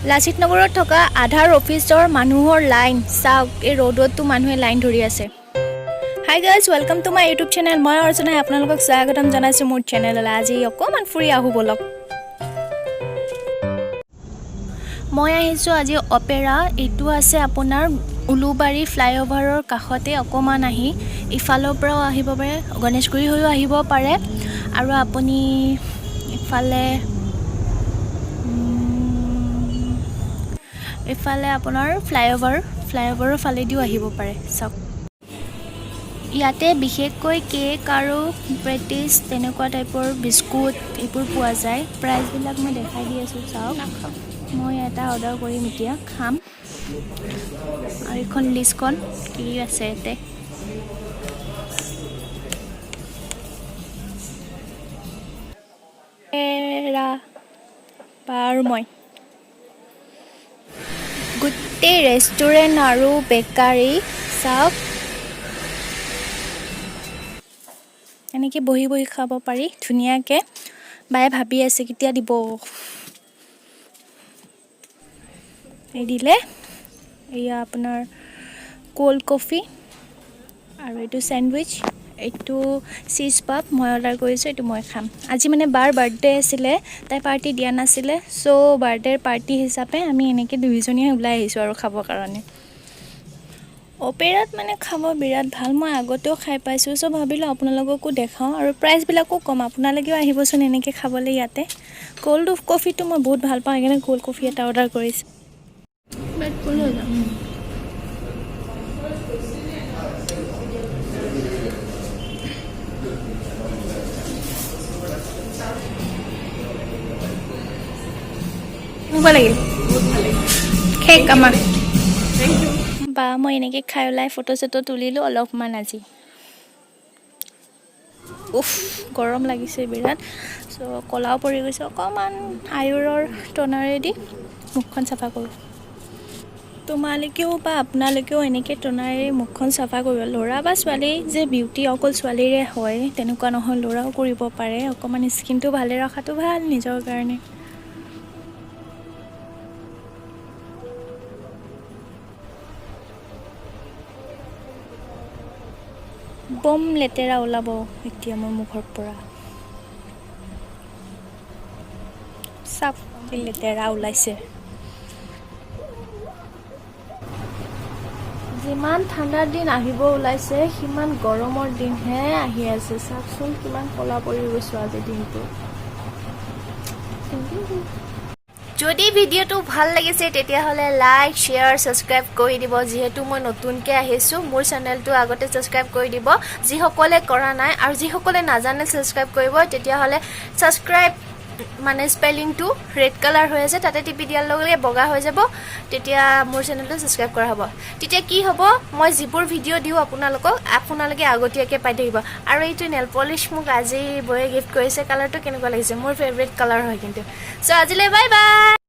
লাচিত নগৰত থকা আধাৰ অফিচৰ মানুহৰ লাইন চাওক এই ৰ'ডতো মানুহে লাইন ধৰি আছে। Hi guys, welcome to my YouTube channel. মই অৰ্চনাই আপোনালোকক স্বাগতম জনাইছোঁ মোৰ চেনেললৈ। আজি অকণমান ফুৰি আহোঁ বলক। মই আহিছোঁ আজি অপেৰা। এইটো আছে আপোনাৰ উলুবাৰী ফ্লাইঅভাৰৰ কাষতে। অকণমান আহি ইফালৰ পৰাও আহিব পাৰে, গণেশগুৰি হৈও আহিব পাৰে, আৰু আপুনি ইফালে আপোনাৰ ফ্লাইঅভাৰৰ ফালেদিও আহিব পাৰে। চাওক ইয়াতে বিশেষকৈ কেক আৰু পেটিছ তেনেকুৱা টাইপৰ বিস্কুট এইবোৰ পোৱা যায়। প্ৰাইচবিলাক মই দেখাই দি আছোঁ। চাওক মই এটা অৰ্ডাৰ কৰিম, এতিয়া খাম। আৰু এইখন লিষ্টখন কি আছে ইয়াতে। আৰু মই গোটেই ৰেষ্টুৰেণ্ট আৰু বেকাৰী চাওক, এনেকৈ বহি বহি খাব পাৰি ধুনীয়াকৈ। বায়ে ভাবি আছে কেতিয়া দিব। এই দিলে, এয়া আপোনাৰ কোল্ড কফি, আৰু এইটো চেণ্ডউইচ, এইটো চীজ পাপ মই অৰ্ডাৰ কৰিছোঁ। এইটো মই খাম। আজি মানে বাৰ বাৰ্থডে আছিলে, তাই পাৰ্টি দিয়া নাছিলে, চ' বাৰ্থডেৰ পাৰ্টি হিচাপে আমি এনেকৈ দুয়োজনীয়ে ওলাই আহিছোঁ আৰু খাবৰ কাৰণে। অপেৰাত মানে খাব বিৰাট ভাল। মই আগতেও খাই পাইছোঁ, চ' ভাবিলোঁ আপোনালোককো দেখাওঁ, আৰু প্ৰাইচবিলাকো কম। আপোনালোকেও আহিবচোন এনেকৈ খাবলৈ ইয়াতে। কোল্ড কফিটো মই বহুত ভাল পাওঁ, সেইকাৰণে কোল্ড কফি এটা অৰ্ডাৰ কৰিছোঁ। লাগিল খেক আমাৰ বা মই এনেকৈ খাই ওলাই ফটো চটো তুলিলোঁ অলপমান আজি। উফ, গৰম লাগিছে বিৰাট। চ' ক'লাও পৰি গৈছে অকণমান। আয়ুৰৰ টনাৰেদি মুখখন চাফা কৰোঁ। তোমালোকেও বা আপোনালোকেও এনেকৈ টনাৰে মুখখন চাফা কৰিব। ল'ৰা বা ছোৱালী যে বিউটি অকল ছোৱালীৰে হয় তেনেকুৱা নহয়, ল'ৰাও কৰিব পাৰে। অকণমান স্কিনটো ভালে ৰখাটো ভাল নিজৰ কাৰণে। বম লেতেৰা ওলাব এতিয়া মোৰ মুখৰ পৰা। চাওক কি লেতেৰা ওলাইছে। যিমান ঠাণ্ডাৰ দিন আহিব ওলাইছে, সিমান গৰমৰ দিনহে আহি আছে। চাওকচোন কিমান ক'লা পৰি গৈছোঁ আজিৰ দিনটো। যদি ভিডিঅ'টো ভাল লাগিছে তেতিয়াহ'লে লাইক, শ্বেয়াৰ, ছাবস্ক্ৰাইব কৰি দিব। যিহেতু মই নতুনকৈ আহিছোঁ, মোৰ চেনেলটো আগতে ছাবস্ক্ৰাইব কৰি দিব যিসকলে কৰা নাই, আৰু যিসকলে নাজানে ছাবস্ক্ৰাইব কৰিব, তেতিয়াহ'লে ছাবস্ক্ৰাইব মানে স্পেলিংটো ৰেড কালাৰ হৈ আছে, তাতে টিপি দিয়াৰ লগে লগে বগা হৈ যাব। তেতিয়া মোৰ চেনেলটো ছাবস্ক্ৰাইব কৰা হ'ব। তেতিয়া কি হ'ব, মই যিবোৰ ভিডিঅ' দিওঁ আপোনালোকে আগতীয়াকৈ পাই থাকিব। আৰু এইটো নেল পলিছ মোক আজি বয়ে গিফ্ট কৰিছে। কালাৰটো কেনেকুৱা লাগিছে? মোৰ ফেভৰেট কালাৰ হয় কিন্তু। চ' আজিলৈ বাই বাই।